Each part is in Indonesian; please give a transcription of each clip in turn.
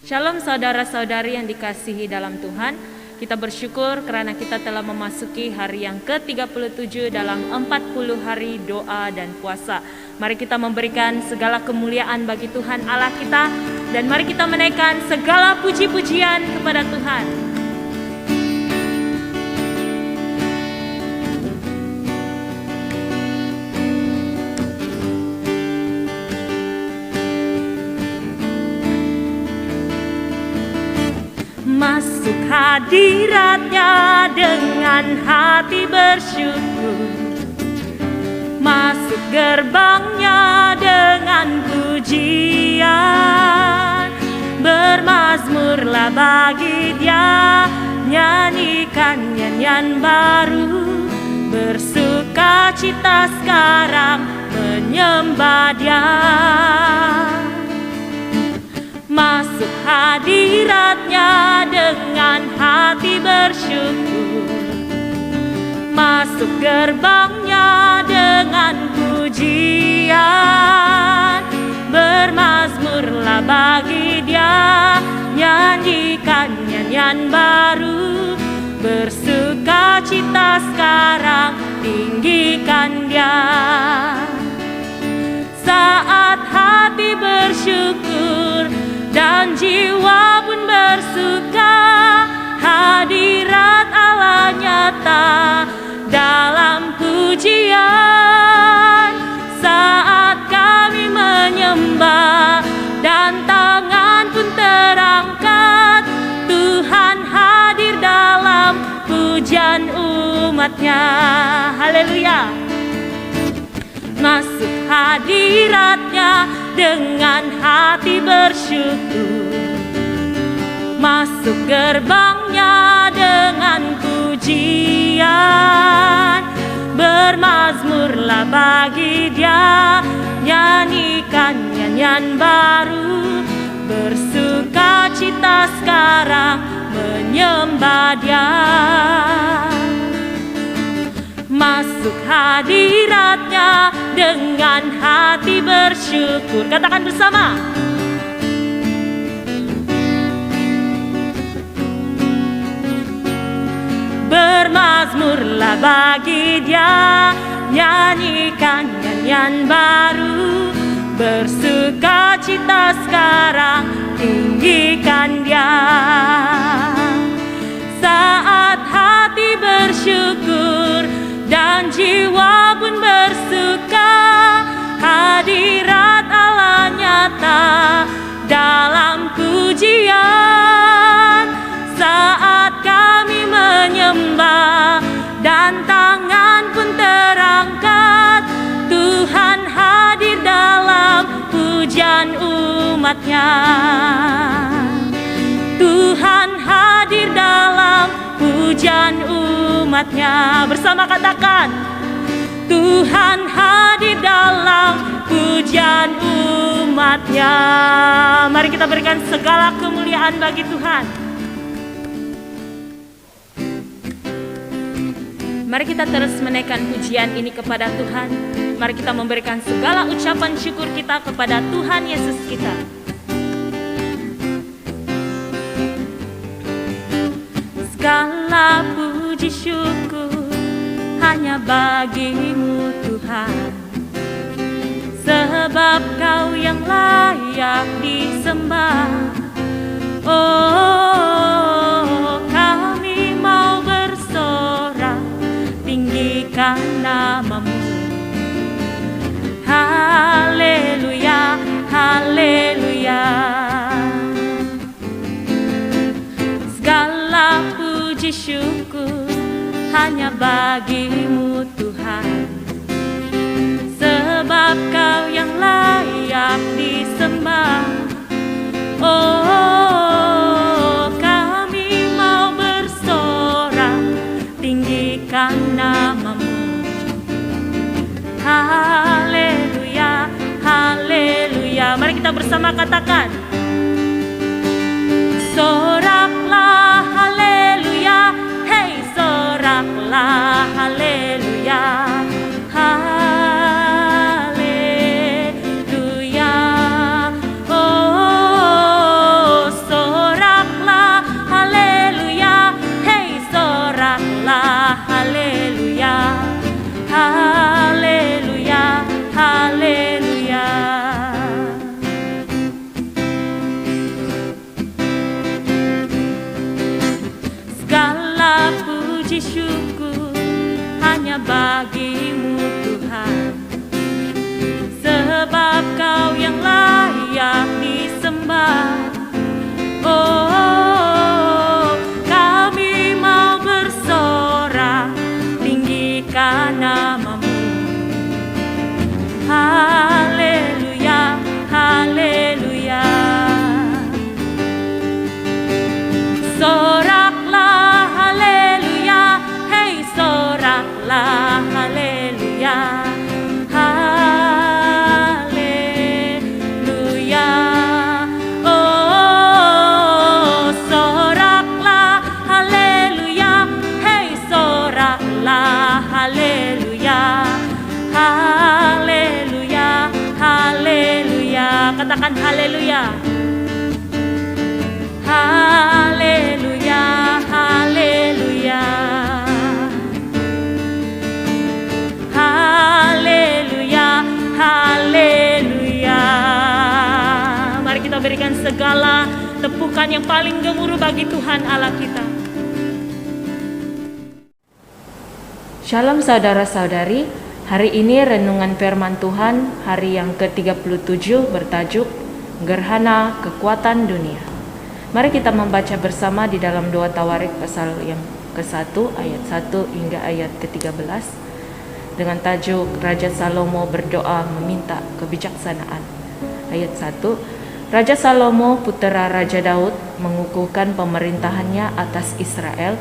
Shalom saudara-saudari yang dikasihi dalam Tuhan. Kita bersyukur karena kita telah memasuki hari yang ke-37 dalam 40 hari doa dan puasa. Mari kita memberikan segala kemuliaan bagi Tuhan Allah kita, dan mari kita menaikkan segala puji-pujian kepada Tuhan. Masuk hadiratnya dengan hati bersyukur, masuk gerbangnya dengan pujian. Bermazmurlah bagi Dia, nyanyikan nyanyian baru, bersuka cita sekarang menyembah Dia. Masuk hadiratnya dengan hati bersyukur, masuk gerbangnya dengan pujian. Bermazmurlah bagi Dia, nyanyikan nyanyian baru, bersuka cita sekarang tinggikan Dia. Saat hati bersyukur dan jiwa pun bersuka, hadirat Allah nyata dalam pujian. Saat kami menyembah dan tangan pun terangkat, Tuhan hadir dalam pujian umat-Nya. Haleluya. Masuk hadiratnya dengan hati bersyukur, masuk gerbangnya dengan pujian. Bermazmurlah bagi Dia, nyanyikan nyanyian baru, bersuka cita sekarang menyembah Dia. Masuk hadiratnya dengan hati bersyukur. Katakan bersama. Bermazmurlah bagi Dia, nyanyikan nyanyian baru, bersuka cita sekarang tinggikan Dia. Saat hati bersyukur dan jiwa pun bersuka, hadirat Allah nyata dalam pujian. Saat kami menyembah dan tangan pun terangkat, Tuhan hadir dalam pujian umat-Nya. Tuhan hadir dalam pujian umat-Nya. Bersama katakan, Tuhan hadir dalam pujian umat-Nya. Mari kita berikan segala kemuliaan bagi Tuhan. Mari kita terus menaikkan pujian ini kepada Tuhan. Mari kita memberikan segala ucapan syukur kita kepada Tuhan Yesus kita. Segala puji syukur hanya bagi-Mu Tuhan, sebab Kau yang layak disembah. Oh, kami mau bersorak, tinggikan nama-Mu. Haleluya, haleluya. Segala puji syukur hanya bagi-Mu Tuhan, sebab Kau yang layak disembah. Oh, kami mau bersorak, tinggikan nama-Mu. Haleluya, haleluya. Mari kita bersama katakan, soraklah haleluya, hey soraklah haleluya, haleluya. Oh, puji syukur hanya bagimu Tuhan, sebab Kau yang layak disembah. Oh, kami mau bersorak tinggikan nama-Mu. Haleluya, haleluya. Soraklah haleluya, hei soraklah haleluya. Haleluya. Oh, soraklah haleluya, hei soraklah haleluya. Haleluya, haleluya. Katakan haleluya. Haleluya, haleluya. Haleluya, haleluya. Mari kita berikan segala tepukan yang paling gemuruh bagi Tuhan Allah kita. Shalom saudara-saudari. Hari ini renungan firman Tuhan hari yang ke-37 bertajuk Gerhana Kekuatan Dunia. Mari kita membaca bersama di dalam 2 Tawarik pasal yang ke-1 ayat 1 hingga ayat ke-13 dengan tajuk Raja Salomo berdoa meminta kebijaksanaan. Ayat 1, Raja Salomo putera Raja Daud mengukuhkan pemerintahannya atas Israel,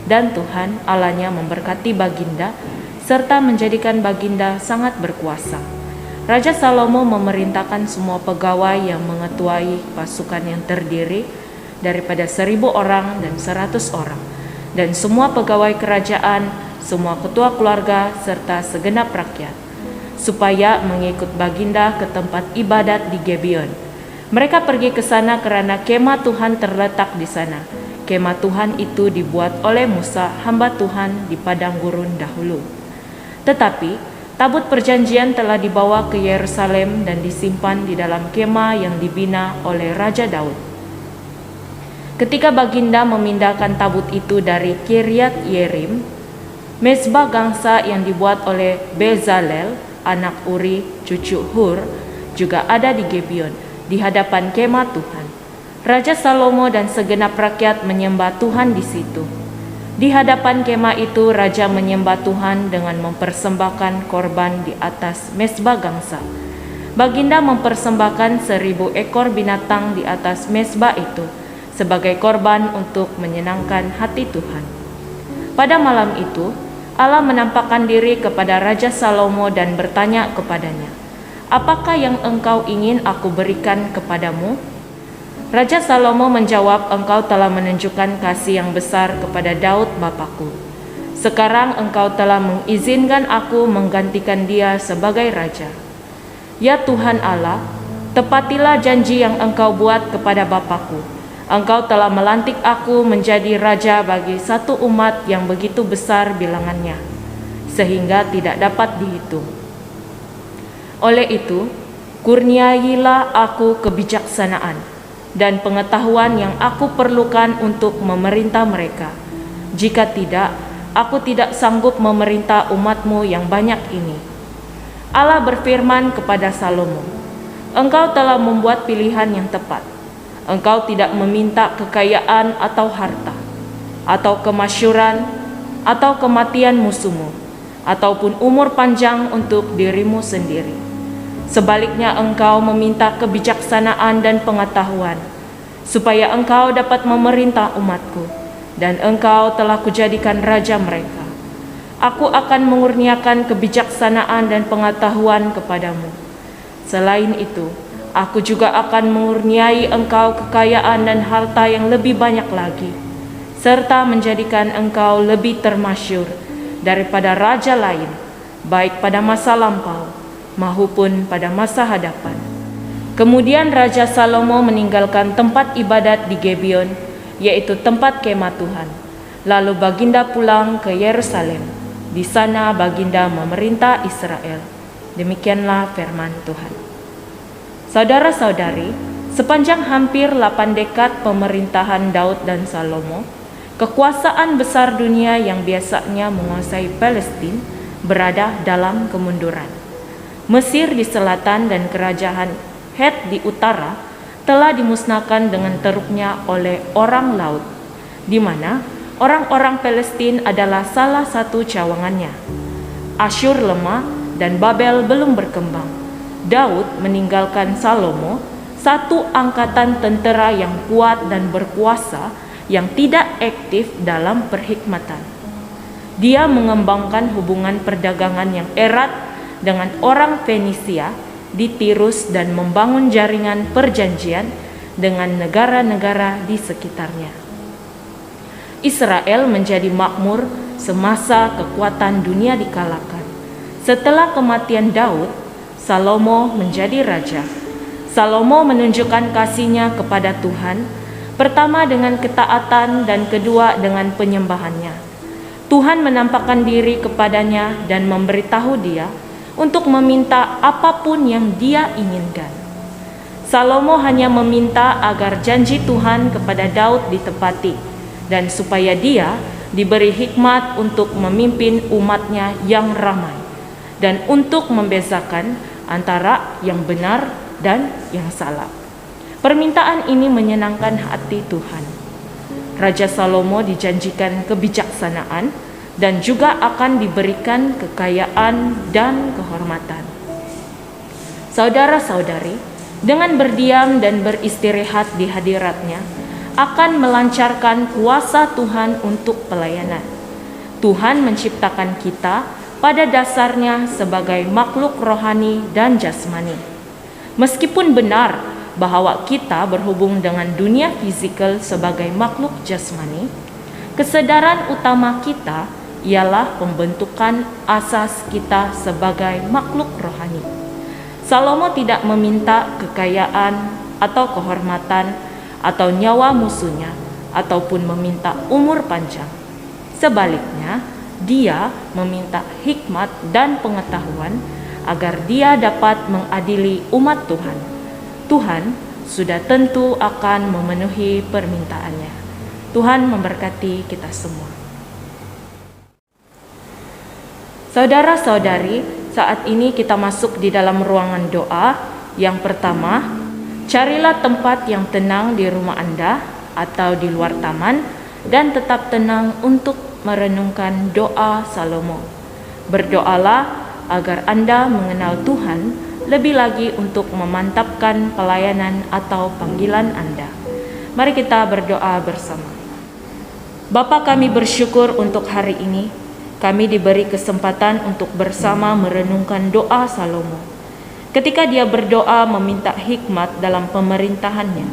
dan Tuhan Allahnya memberkati baginda serta menjadikan baginda sangat berkuasa. Raja Salomo memerintahkan semua pegawai yang mengetuai pasukan yang terdiri daripada 1.000 orang dan 100 orang, dan semua pegawai kerajaan, semua ketua keluarga, serta segenap rakyat, supaya mengikut baginda ke tempat ibadat di Gibeon. Mereka pergi ke sana karena kemah Tuhan terletak di sana. Kemah Tuhan itu dibuat oleh Musa, hamba Tuhan, di padang gurun dahulu. Tetapi tabut perjanjian telah dibawa ke Yerusalem dan disimpan di dalam kemah yang dibina oleh Raja Daud. Ketika baginda memindahkan tabut itu dari Kiryat Yerim, mezbah gangsa yang dibuat oleh Bezalel, anak Uri, cucu Hur, juga ada di Gibeon, di hadapan kemah Tuhan. Raja Salomo dan segenap rakyat menyembah Tuhan di situ. Di hadapan kemah itu raja menyembah Tuhan dengan mempersembahkan korban di atas mezbah gangsa. Baginda mempersembahkan 1.000 ekor binatang di atas mezbah itu sebagai korban untuk menyenangkan hati Tuhan. Pada malam itu, Allah menampakkan diri kepada Raja Salomo dan bertanya kepadanya, "Apakah yang engkau ingin aku berikan kepadamu?" Raja Salomo menjawab, "Engkau telah menunjukkan kasih yang besar kepada Daud bapakku. Sekarang engkau telah mengizinkan aku menggantikan dia sebagai raja. Ya Tuhan Allah, tepatilah janji yang engkau buat kepada bapakku. Engkau telah melantik aku menjadi raja bagi satu umat yang begitu besar bilangannya, sehingga tidak dapat dihitung. Oleh itu, kurniailah aku kebijaksanaan dan pengetahuan yang aku perlukan untuk memerintah mereka. Jika tidak, aku tidak sanggup memerintah umatmu yang banyak ini." Allah berfirman kepada Salomo, "Engkau telah membuat pilihan yang tepat. Engkau tidak meminta kekayaan atau harta, atau kemasyhuran, atau kematian musuhmu, ataupun umur panjang untuk dirimu sendiri. Sebaliknya engkau meminta kebijaksanaan dan pengetahuan, supaya engkau dapat memerintah umatku, dan engkau telah kujadikan raja mereka. Aku akan mengurniakan kebijaksanaan dan pengetahuan kepadamu. Selain itu, aku juga akan mengurniai engkau kekayaan dan harta yang lebih banyak lagi, serta menjadikan engkau lebih termasyhur daripada raja lain, baik pada masa lampau maupun pada masa hadapan." Kemudian Raja Salomo meninggalkan tempat ibadat di Gibeon, yaitu tempat kemah Tuhan. Lalu baginda pulang ke Yerusalem. Di sana baginda memerintah Israel. Demikianlah firman Tuhan. Saudara-saudari, sepanjang hampir 8 dekad pemerintahan Daud dan Salomo, Kekuasaan besar dunia yang biasanya menguasai Palestina berada dalam kemunduran. Mesir di selatan dan kerajaan Het di utara telah dimusnahkan dengan teruknya oleh orang laut, di mana orang-orang Palestina adalah salah satu cawangannya. Asyur lemah dan Babel belum berkembang. Daud meninggalkan Salomo, satu angkatan tentera yang kuat dan berkuasa yang tidak aktif dalam perhikmatan. Dia mengembangkan hubungan perdagangan yang erat dengan orang Fenisia di Tirus dan membangun jaringan perjanjian dengan negara-negara di sekitarnya. Israel menjadi makmur semasa kekuatan dunia dikalahkan. Setelah kematian Daud, Salomo menjadi raja. Salomo menunjukkan kasihnya kepada Tuhan, pertama dengan ketaatan dan kedua dengan penyembahannya. Tuhan menampakkan diri kepadanya dan memberitahu dia untuk meminta apapun yang dia inginkan. Salomo hanya meminta agar janji Tuhan kepada Daud ditepati dan supaya dia diberi hikmat untuk memimpin umatnya yang ramai dan untuk membezakan antara yang benar dan yang salah. Permintaan ini menyenangkan hati Tuhan. Raja Salomo dijanjikan kebijaksanaan dan juga akan diberikan kekayaan dan kehormatan. Saudara-saudari, dengan berdiam dan beristirahat di hadiratnya, akan melancarkan kuasa Tuhan untuk pelayanan. Tuhan menciptakan kita pada dasarnya sebagai makhluk rohani dan jasmani. Meskipun benar bahwa kita berhubung dengan dunia fisikal sebagai makhluk jasmani, kesadaran utama kita ialah pembentukan asas kita sebagai makhluk rohani. Salomo tidak meminta kekayaan atau kehormatan atau nyawa musuhnya ataupun meminta umur panjang. Sebaliknya, dia meminta hikmat dan pengetahuan agar dia dapat mengadili umat Tuhan. Tuhan sudah tentu akan memenuhi permintaannya. Tuhan memberkati kita semua. Saudara-saudari, saat ini kita masuk di dalam ruangan doa. Yang pertama, carilah tempat yang tenang di rumah Anda atau di luar taman dan tetap tenang untuk merenungkan doa Salomo. Berdoalah agar Anda mengenal Tuhan lebih lagi untuk memantapkan pelayanan atau panggilan Anda. Mari kita berdoa bersama. Bapa, kami bersyukur untuk hari ini. Kami diberi kesempatan untuk bersama merenungkan doa Salomo. Ketika dia berdoa meminta hikmat dalam pemerintahannya,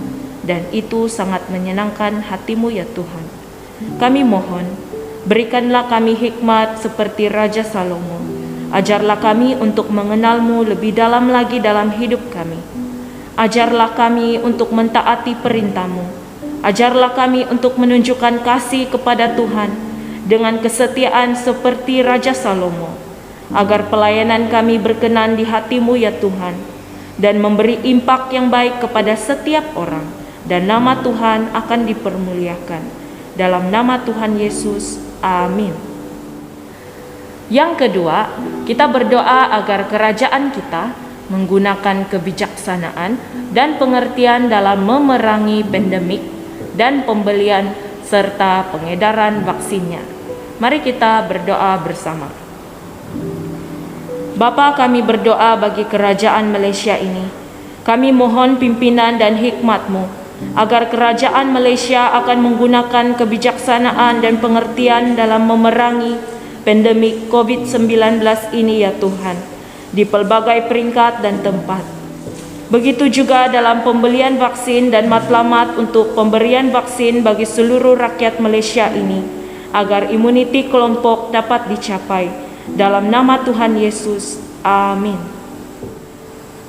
dan itu sangat menyenangkan hatimu ya Tuhan. Kami mohon, berikanlah kami hikmat seperti Raja Salomo. Ajarlah kami untuk mengenal-Mu lebih dalam lagi dalam hidup kami. Ajarlah kami untuk mentaati perintah-Mu. Ajarlah kami untuk menunjukkan kasih kepada Tuhan dengan kesetiaan seperti Raja Salomo, agar pelayanan kami berkenan di hati-Mu ya Tuhan, dan memberi impak yang baik kepada setiap orang, dan nama Tuhan akan dipermuliakan. Dalam nama Tuhan Yesus, amin. Yang kedua, kita berdoa agar kerajaan kita menggunakan kebijaksanaan dan pengertian dalam memerangi pandemik dan pembelian serta pengedaran vaksinnya. Mari kita berdoa bersama. Bapa, kami berdoa bagi kerajaan Malaysia ini. Kami mohon pimpinan dan hikmat-Mu agar kerajaan Malaysia akan menggunakan kebijaksanaan dan pengertian dalam memerangi pandemik COVID-19 ini ya Tuhan, di pelbagai peringkat dan tempat. Begitu juga dalam pembelian vaksin dan matlamat untuk pemberian vaksin bagi seluruh rakyat Malaysia ini, agar imuniti kelompok dapat dicapai. Dalam nama Tuhan Yesus, amin.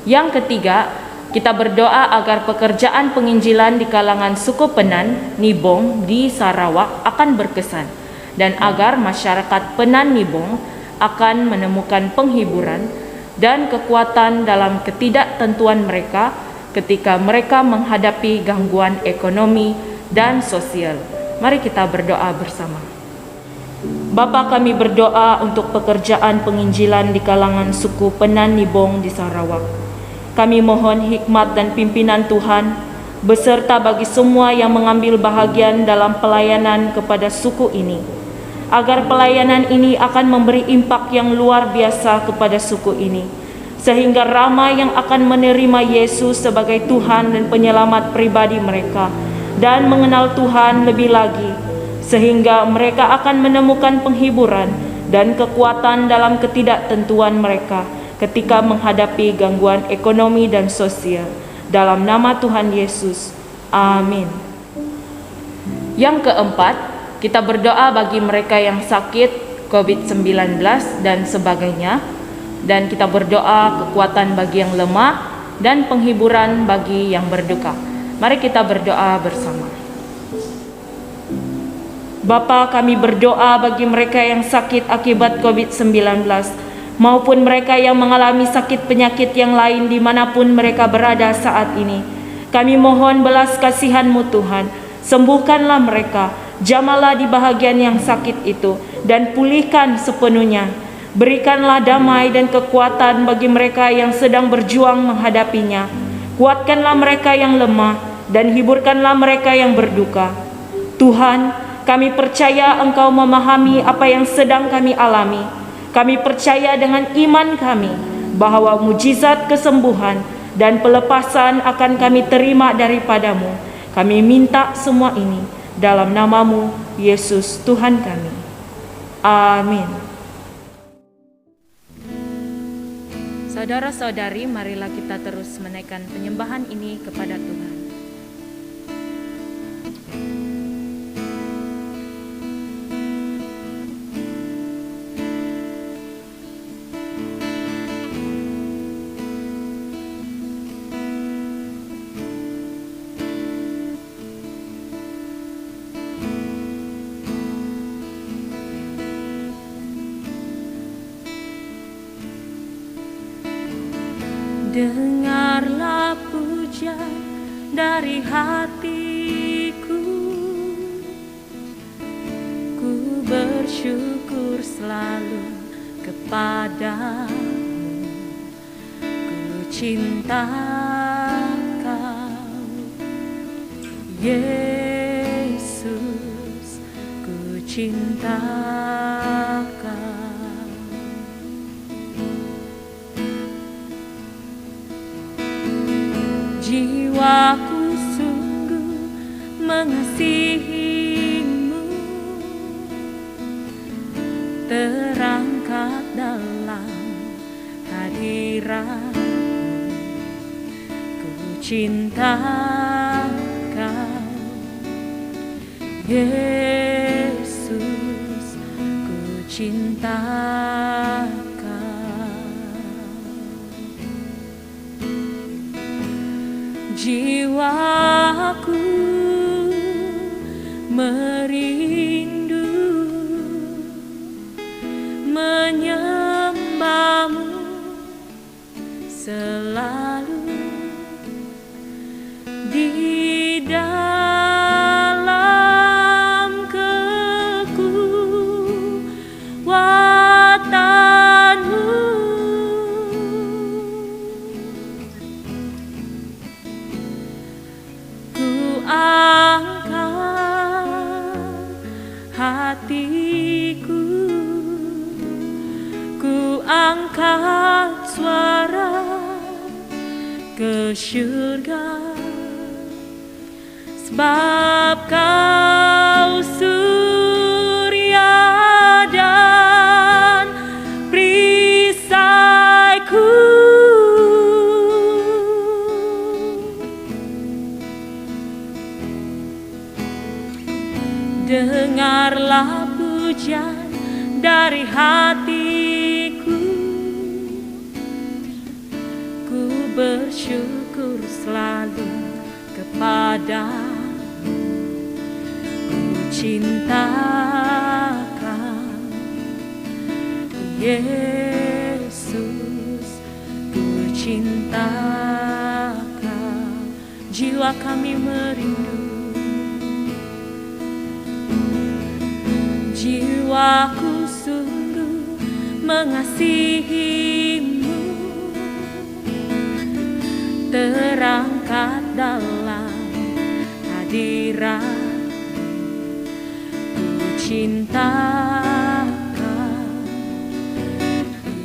Yang ketiga, kita berdoa agar pekerjaan penginjilan di kalangan suku Penan, Nibong di Sarawak akan berkesan, dan agar masyarakat Penan Nibong akan menemukan penghiburan dan kekuatan dalam ketidaktentuan mereka ketika mereka menghadapi gangguan ekonomi dan sosial. Mari kita berdoa bersama. Bapa, kami berdoa untuk pekerjaan penginjilan di kalangan suku Penan Nibong di Sarawak. Kami mohon hikmat dan pimpinan Tuhan beserta bagi semua yang mengambil bahagian dalam pelayanan kepada suku ini, agar pelayanan ini akan memberi impak yang luar biasa kepada suku ini, sehingga ramai yang akan menerima Yesus sebagai Tuhan dan penyelamat pribadi mereka dan mengenal Tuhan lebih lagi, sehingga mereka akan menemukan penghiburan dan kekuatan dalam ketidaktentuan mereka ketika menghadapi gangguan ekonomi dan sosial. Dalam nama Tuhan Yesus, amin. Yang keempat, kita berdoa bagi mereka yang sakit COVID-19 dan sebagainya, dan kita berdoa kekuatan bagi yang lemah dan penghiburan bagi yang berduka. Mari kita berdoa bersama. Bapa, kami berdoa bagi mereka yang sakit akibat COVID-19 maupun mereka yang mengalami sakit penyakit yang lain dimanapun mereka berada saat ini. Kami mohon belas kasihan-Mu Tuhan, sembuhkanlah mereka, jamalah di bahagian yang sakit itu, dan pulihkan sepenuhnya. Berikanlah damai dan kekuatan bagi mereka yang sedang berjuang menghadapinya. Kuatkanlah mereka yang lemah, dan hiburkanlah mereka yang berduka. Tuhan, kami percaya Engkau memahami apa yang sedang kami alami. Kami percaya dengan iman kami bahwa mujizat kesembuhan dan pelepasan akan kami terima daripada-Mu. Kami minta semua ini dalam nama-Mu, Yesus Tuhan kami. Amin. Saudara-saudari, marilah kita terus menaikkan penyembahan ini kepada Tuhan. Dengarlah pujian dari hatiku, ku bersyukur selalu kepadamu, ku cinta Kau, Yesus, ku cinta Kau. Jiwaku sungguh mengasihi-Mu, terangkat dalam hadirat-Mu. Ku cinta Kau, Yesus, ku cinta jiwaku merindu menyembah-Mu selalu di dalam kekuatan-Mu. Hatiku, ku angkat suara ke syurga, sebab Kau surya dan perisaiku. Dengarlah pujian dari hatiku, ku bersyukur selalu kepada-Mu, ku cinta Kau, Yesus, ku cinta Kau. Jiwa kami merindu mengasihimu, terangkat dalam hadirat. Ku cintakan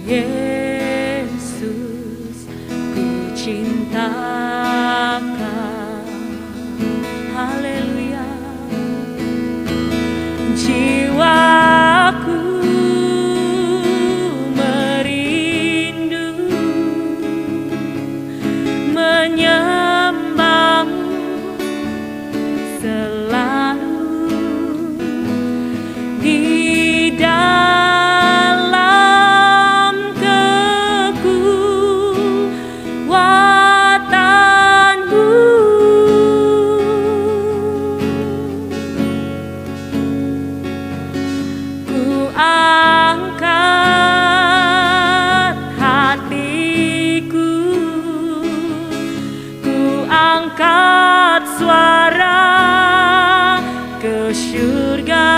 Yesus, ku cintakan. Haleluya. Jiwaku merindu menyembahmu selalu di dalam kekuatanmu. Ku angkat hatiku, ku angkat suara ke surga,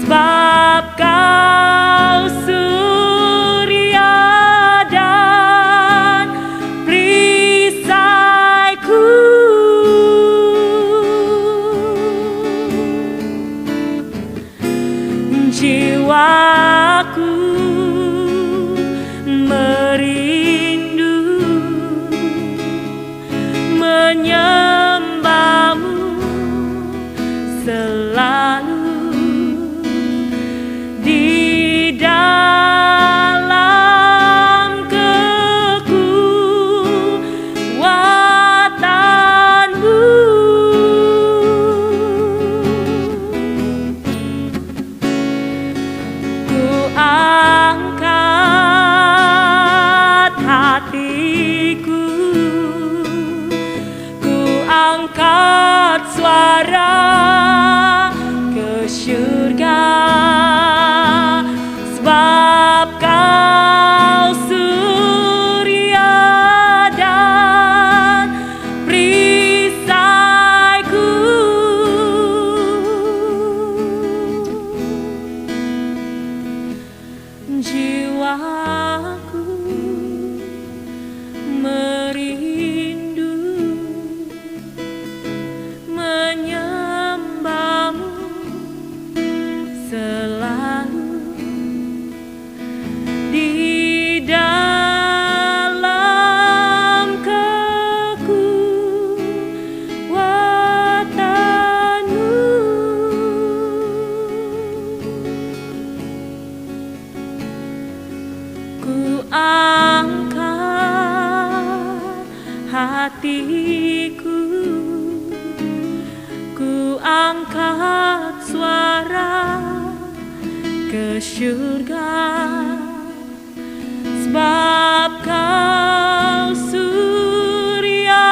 sebab Kau surya dan perisaiku. Jiwaku merindu menyembahmu selalu di dalam kekuatanmu. Ku angkat hatiku, ku angkat suara ke surga, sebab Kau surya dan perisaiku. Jiwaku merindu menyembahmu selalu di dalam kekuatanmu. Ku angkat hatiku, ku angkat suara ke surga, sebab Kau surya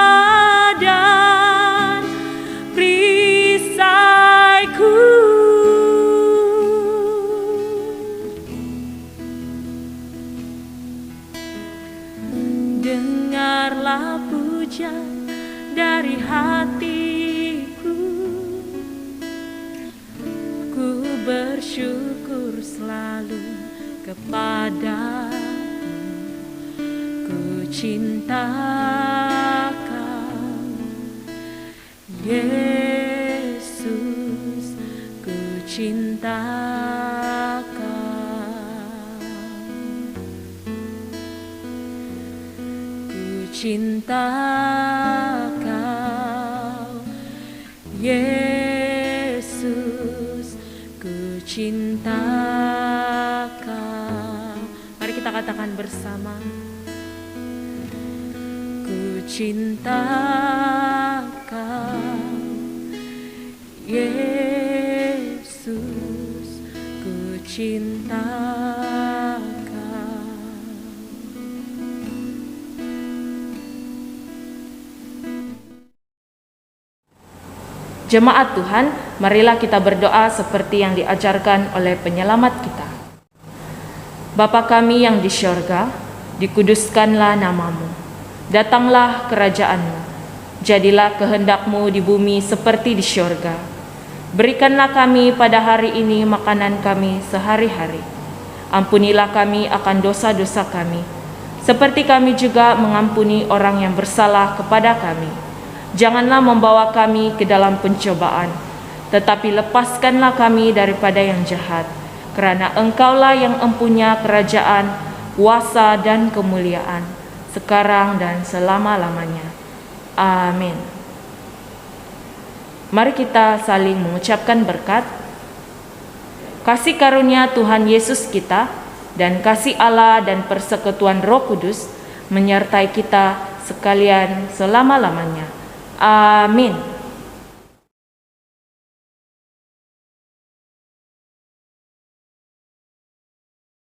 dan perisaiku. Dengarlah pujian dari hatiku, ku bersyukur selalu kepadamu. Ku cinta Kau Yesus, ku cinta Kau, ku cinta Kau Yesus, ku cinta Kau. Mari kita katakan bersama. Ku cinta Kau Yesus, ku cinta Kau. Jemaat Tuhan, marilah kita berdoa seperti yang diajarkan oleh penyelamat kita. Bapa kami yang di syurga, dikuduskanlah namamu. Datanglah kerajaan-Mu. Jadilah kehendak-Mu di bumi seperti di syurga. Berikanlah kami pada hari ini makanan kami sehari-hari. Ampunilah kami akan dosa-dosa kami, seperti kami juga mengampuni orang yang bersalah kepada kami. Janganlah membawa kami ke dalam pencobaan, tetapi lepaskanlah kami daripada yang jahat. Kerana Engkaulah yang empunya kerajaan, kuasa dan kemuliaan, sekarang dan selama-lamanya. Amin. Mari kita saling mengucapkan berkat. Kasih karunia Tuhan Yesus kita, dan kasih Allah dan persekutuan Roh Kudus menyertai kita sekalian selama-lamanya. Amin.